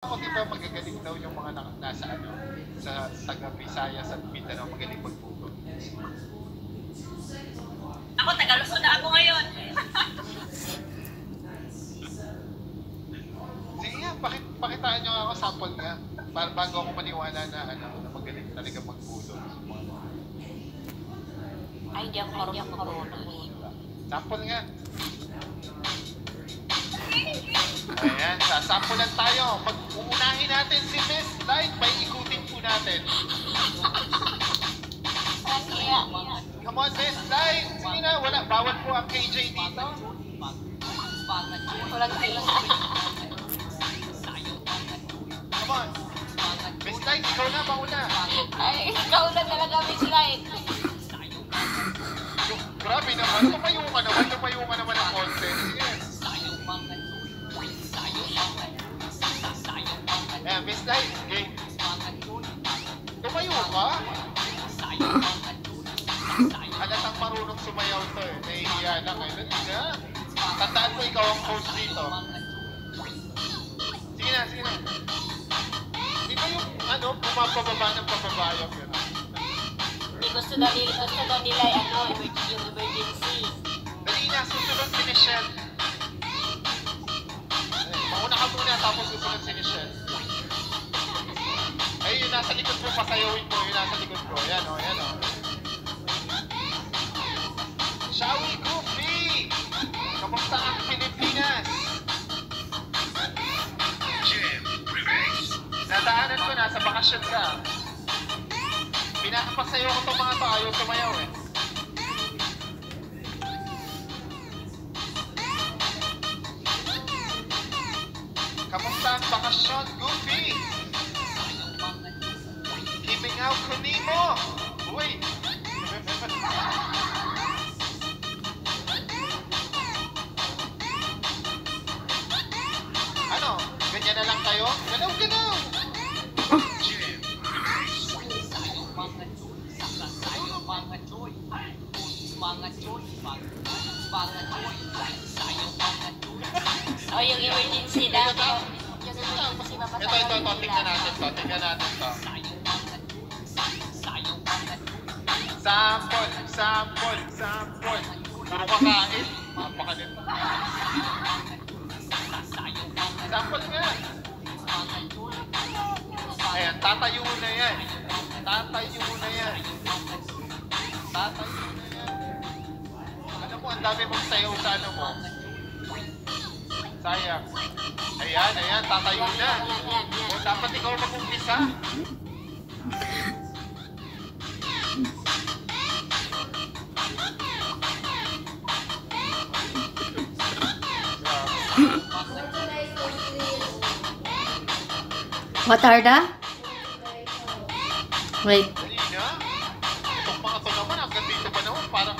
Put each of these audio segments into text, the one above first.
Ako di ba magagaling daw yung mga nasa ano, sa taga Visayas at Mindanao magaling magputol. Ako, Tagalog na ako ngayon. Sige nga, pakitaan nyo ako, sample nga. Para bago ako maniwala na ano, na magaling talaga magputol. Ay, hindi ako marunong magputol. Sample nga. Ayan, sasampulan tayo. Uunahin natin si Miss Light. May ikutin po natin. Come on, Miss Light. Sige na, bawal po ang KJ dito. Walang kaya. Come on. Miss Light, ikaw na, mauna. Ay, ikaw na talaga, Miss Light. Grabe naman, lumayo ka naman ng konti. Yes. Ayan, Miss Light, okay. Tumayo ka? Halatang marunong sumayaw to eh. Nahihiya lang eh. Dali na. Tandaan mo ikaw ang host dito. Sige na, sige na. Di ba yung ano, pumapababa ng pababayang yun? Hindi gusto daw nila ano, yung emergency. Dali na, susunod si Michelle. Mauna ka muna, tapos susunod si Michelle. Ay, yung nasa likod mo, pasayawin mo. Yung nasa likod mo. Yan o, yan o. Shawi Goofy! Kamusta ang Pilipinas? Nadaanan ko na, sa bakasyon ka. Pinapasayaw ko itong mga to, ayaw sumayaw eh. Kamusta ang bakasyon, Goofy? Keeping out Kunimo! Uy! Ano? Ganyan na lang kayo? Ganaw, ganaw! O, yung emergency daw. Yung emergency mapasayaw. Ito, tingnan natin to. Sample. Puro kakain. Mapakalit. Sample nga. Ayan, tatayo na yan. Alam mo, ang dami mong sayaw sa ano mo. Sayang. Ayan, tatayo na. O, dapat ikaw mag-umpisa. What are the? Wait. Dali na. Itong mga to naman, hanggang dito pa naman, parang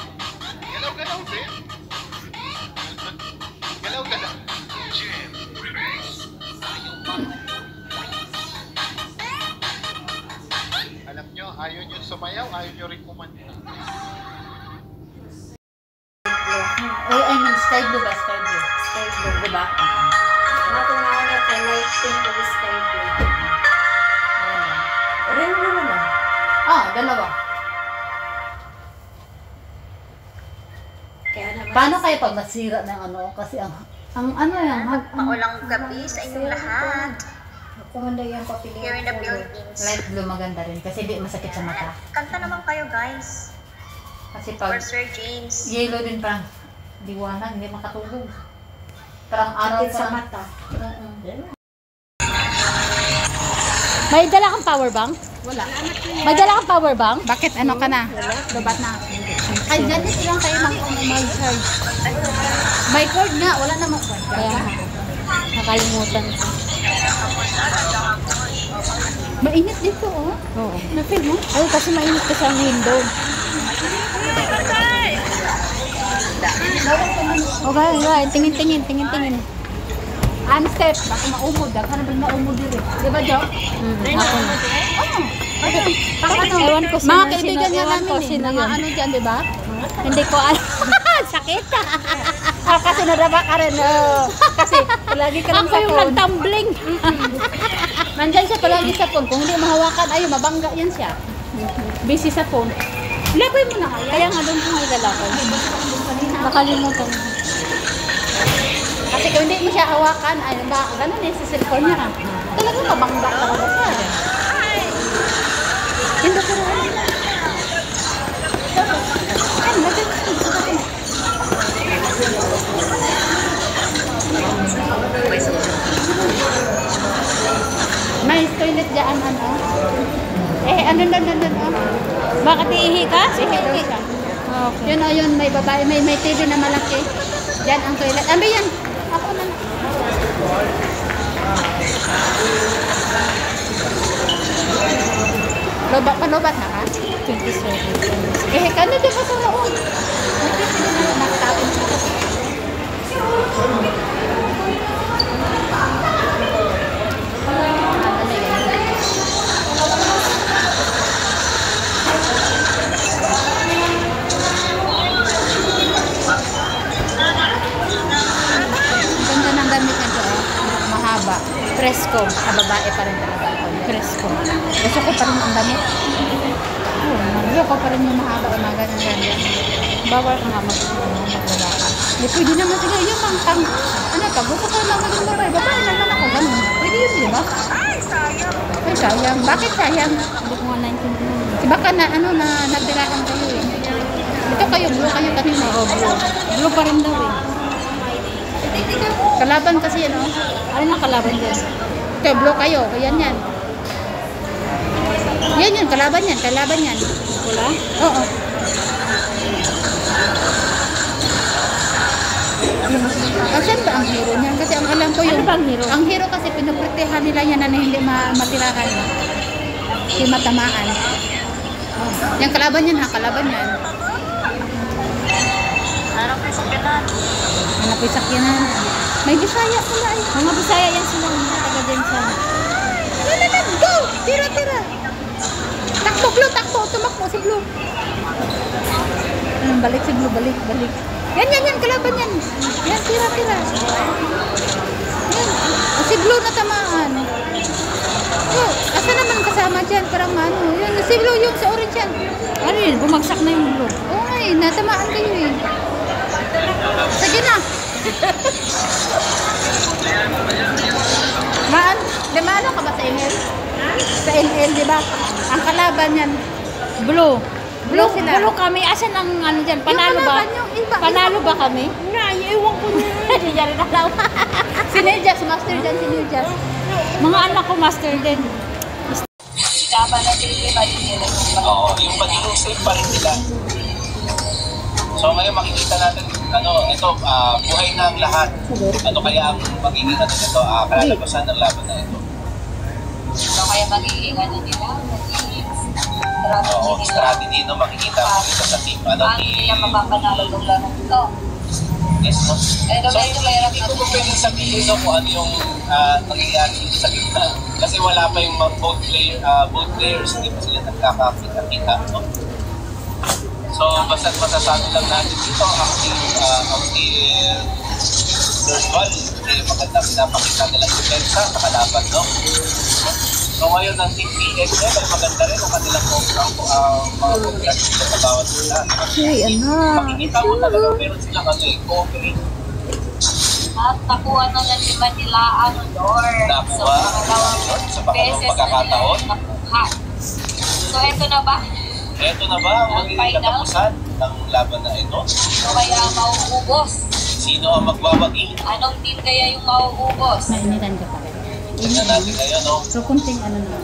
galaw-galaw din. Galaw-galaw. Alam nyo, ayaw nyo sumayaw, ayaw nyo rin kumanta. I mean, sky blue ba? Sky blue, diba? Ako nga na light pink o sky blue. Rainbow na lang. Dalawa. Kaya naman. Paano kayo pag nasira ng ano? Kasi ang ano yan? Maulang gabi sa inyong lahat. Ako handa yan papili. Here in the Philippines. Light blue maganda rin kasi di masakit sa mata. Kanta naman kayo guys. Kasi For pag Sir James. yellow din parang liwanag, hindi makatulog. Parang araw Sakit sa parang- mata. May dala kang power bank? Wala. May dala kang power bank? Bakit ano ka na? Lobat na. Ay, ganit lang kayo mag-charge. May cord nga, wala namang cord. Kaya nakalimutan ko. Mainit dito, oh. Oo. Na-feel mo? Ay, kasi mainit ka sa window. Okay, tingin. Unstep, baka maumod. Baka naman maumod din. Di ba, Jo? Ako na. Ewan ko Mga kaibigan nga namin eh. Sino Mga yun? ano dyan, di ba? Hindi ko alam. Sakit. Kasi nadaba ka rin. Kasi lagi ka lang Ako sa yung phone. nagtumbling. nandyan siya palagi sa phone. Kung hindi mahawakan, ayun, mabangga yan siya. Busy sa phone. Lagoy mo na kaya. Kaya nga doon ko nga ilalakay. Nakalimutan mo. Kasi kung hindi mo siya hawakan, ay, ganun eh, sa cellphone niya. Talagang mabangga talaga siya. Hindi ko rin. Ay, naging. May toilet dyan, ano? Ano. Bakit iihi ka? Ihi daw siya. Okay. Yun o, yun, may babae, may TV na malaki. Diyan ang toilet. Ano yan? Ako na. Lobat na ka? 27. Kano din ka sa roon? May TV na nakatapin siya. Mahaba. Presko. Babae pa rin talaga ako. Presko. Gusto ko pa rin ang damit. Gusto ko pa rin yung mahaba o mga ganyan. Bawal ka nga maglalakan. Pwede naman sila yung pang gusto ko lang maging babae. Babae naman ako. Ganun. Pwede yun, di ba? Ay, sayang. Bakit sayang? Hindi ko nga naintindihan. Baka natirahan kayo eh. Ito kayo, blue kayo kanina. Blue. Blue pa rin daw eh. Kalaban kasi yan, oh. Ano na kalaban dyan? Kaya blue kayo, yan. Yan, kalaban yan. Wala? Oo. Saan ba ang hero niyan? Kasi ang alam ko yung... Ano ba ang hero? Ang hero kasi pinuprotehan nila yan na hindi matirahan. Hindi matamaan. Yung kalaban yan, kalaban yan. Harap yung sakyanan. Hanap yung sakyanan. May Bisaya sila eh. Mga Bisaya yan sila. Mga taga dyan sa... Go! Tira! Takbo, Blue! Takbo! Tumakbo si Blue. Balik si Blue. Balik. Yan. Kalaban yan. Yan, tira. Yan. Si Blue natamaan. Asa naman kasama dyan? Parang ano. Yan, si Blue yung sa orange yan. Ano yun? Bumagsak na yung Blue. Oo nga eh. Natamaan kayo eh. Sige na. Maano ka ba sa NL? Sa NL, di ba? Ang kalaban yan. Blue sila. Blue kami. Asan ang ano dyan? Panalo ba? Panalo ba kami? Ewan ko niya. Hindi niya rin alam. Si Niljas, master dyan si Niljas. Mga anak ko master din. Dapat na sila nila. Oo, yung pagiging safe pa rin nila. So ngayon makikita natin, ito, buhay na ang lahat. Ano kaya ang magiging ito, kalalabasan ng laban na ito? So kaya magiging nila? Oo, strategy, makikita mo dito sa team. Hindi na mapapanalo ng laro ito. Yes, no? So, hindi ko po pwedeng sabihin kung ano yung nangyayari sa gitna. Kasi wala pa yung both players, hindi pa sila nagkakakita-kita. No? So, basta masasabi lang natin dito, ang team virtual, maganda pinapakita nilang depensa sa kalaban, no? So, ngayon ang team PX ay maganda rin ang kanilang mga progress sa bawat sila. Makikita mo talaga meron silang cooperate. At nakuha na lang naman nila ang door. Nakuha sa pangalawang pagkakataon. So, eto na ba? Ito na ba ang magiging katapusan ng laban na ito? Sino kaya ang mauubos? Sino ang magwawagi? Anong team kaya yung mauubos? Mainitan ka pa rin. Tingnan natin ngayon, no? So, kunting ano na.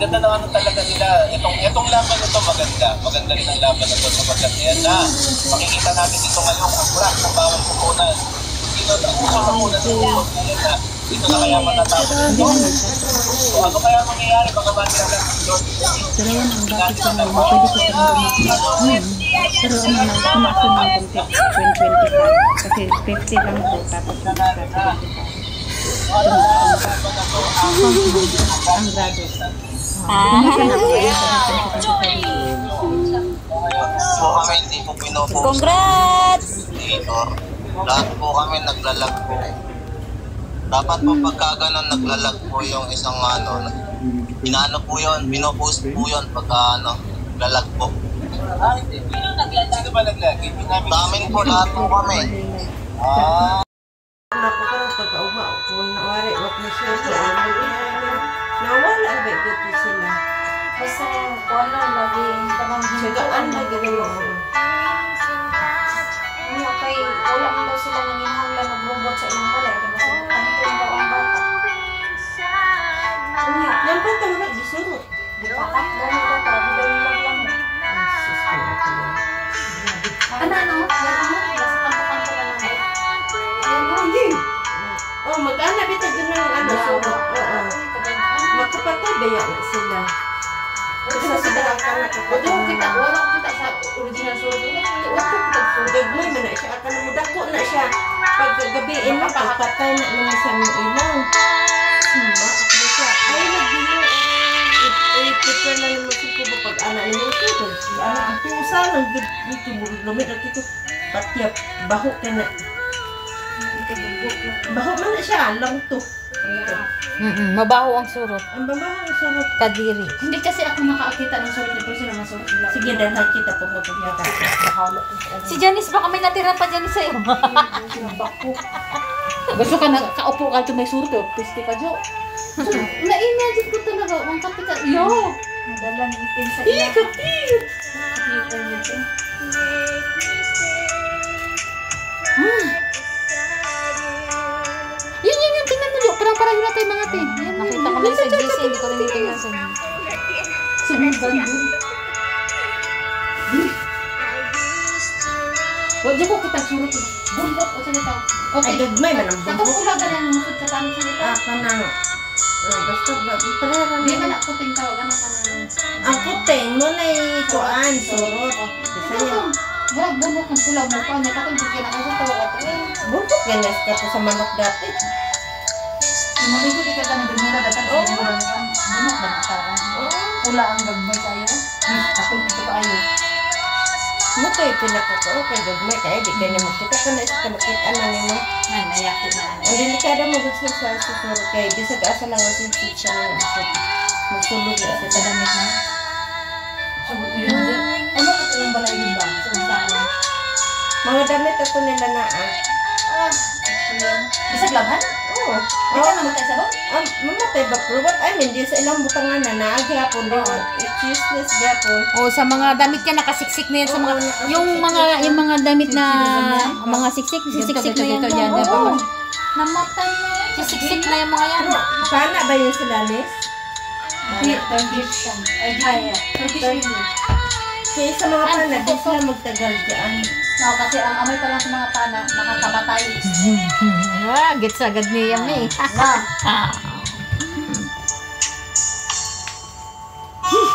Ganda na talaga nila. Itong laban na ito maganda. Maganda rin ang laban na ito sapagkat yan na makikita natin dito ngayon ang crack ng bawat kukunan. Sino ang kukunan sa kukunan ngayon na dito na kaya matatapos ito. So ano kaya mangyayari? Baka ba nila lang ang Lord? Pero yan ang bakit sa mga pwede ko sa mga pero ano na, tumakso ng context 2025 kasi 50 lang po tapos ang grado. So kami hindi po pinupost. Congrats! Lahat po kami naglalag po. Dapat po pagka ganun, naglalag po yung isang inaano po yun, binopost po yun pagka naglalag po. Hindi. Sino ba naglagi? Sa amin po, lahat po kami. Napakarang pagkauma kung nawari, wag na siya sa nawala ba dito sila. Basta kung ano, lagi tamang Sagaan na gano'n. Ano kay wala man daw sila nanginhanglan mag-robot sa ilang balay. Kaya kasi pantong daw ang bata. Unya, Yan ba ito wala gisurot? di patak daw nila pa. Di daw nila lang. Ano? Yan mo? Nasa kanto-kanto na lang. Oh, mag-ana bita dyan ng surot. Oo. Magkapatay ba yan sila? Kasi sila ang Wala ko kita sa original surat. Wala ko kita surat. Gagmay man na siya. Akan mo dako na siya. Pag gabiin na, pagpatay na naman sa mga ilaw. Ako na siya. Ay, nagdino. I-prepare na naman siya po pag-ana naman siya. Ana, ang pusa lang. Dito, lumit at ito. Patyap, baho ka na. Baho man na siya. Lang to. Mabaho ang surot. Ang babaho ang sarap. Kadiri. Hindi kasi ako nakakita ng surat nito. Sino ang surat nila? Sige, dahil kita po magpapagkata. Si Janice, baka may natira pa Janice sa'yo. Gusto ka na kaupo ka ito may surat. Piste ka, Jo. So, na-imagine ko talaga. Ang kapitan. Yo! Madala ng itin sa ilang. Yan. Tingnan mo, Jo. Parang yun natin mga tin. Nakita ko lang sa GC, hindi ko rin titingnan sa inyo. Sumugan yun. Wala ko kita surat. Bulbok o salita. Ay, gagmay man ang Katong bundok. pula ganyan musod sa tanong salita. Kanang. Basta ba, parang Di man ako ting tawagan na kanang. ang kuting mo na kuan, surot. Bisaya. Wala bulbok ang pula mo pa. Nakatong bigyan na kasi tawag ako. Bundok yan ka po sa manok dati. Yung mga ito, ikaw ka na dumura datang sa dumura mo ka. Bunok ba nakaran? Pula ang gagmay sa'yo. Katong ito ka ayo. Mo kay pinakako kay gagmay kay di kay mo kita kana sa makita na nimo. Ay, nayakit na. Ang delikado mo gusto sa surot kay bisag asa lang ang siya na bisag. Magsulog na sa Damit na. Ano ito yung balay din ba? Sa usahan. mga damit ato nila na Bisag laban? Oo. Di ka namatay sa ba? Mamatay ba pero what I mean di sa ilang butangan na naagyapon di it's useless gyapon. O sa mga damit yan nakasiksik na yan sa mga yung mga damit na mga siksik na yan. Oo. Namatay na yan. Siksik na yung mga yan. Pero pana ba yun sila Nis? Turkish yan. Ay, Turkish yun. Kaya sa mga pana di sila magtagal dyan. No, kasi ang amoy pa lang sa mga pana, nakakamatay. Gets agad niya eh.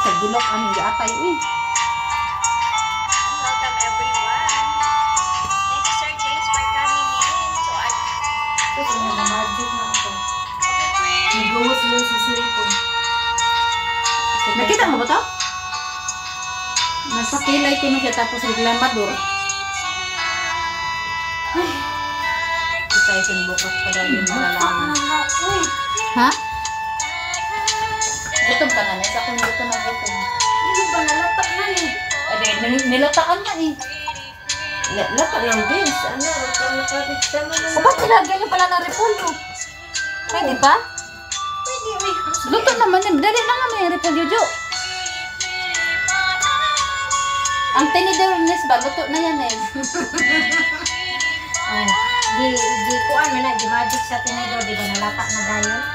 Kagilok ang hindi atay. Welcome everyone. Thank you Sir James for coming in. So I Kasi nag-magic na ito. Nag-uwas lang sa cellphone. Nakita mo ba ito? Nasa kilay ko na siya tapos reklamador. Isa isang bukas pa daw yung malalaman. Ha? Gutom ka na, Nes. Ako yung gutom na gutom. Hindi ba nalatak na ni? Nilatakan na eh. Lata ng beans. Ano? Nakabit sa mga. O ba't nilagyan niyo pala ng repolyo? Pwede pa? Pwede, uy. Luto naman yan. Dali lang naman yung repolyo, Jo. Ang tinidor, Nes ba? Luto na yan eh. Di kuan man na, di magic sa tinidor, di ba nalatak na dayon?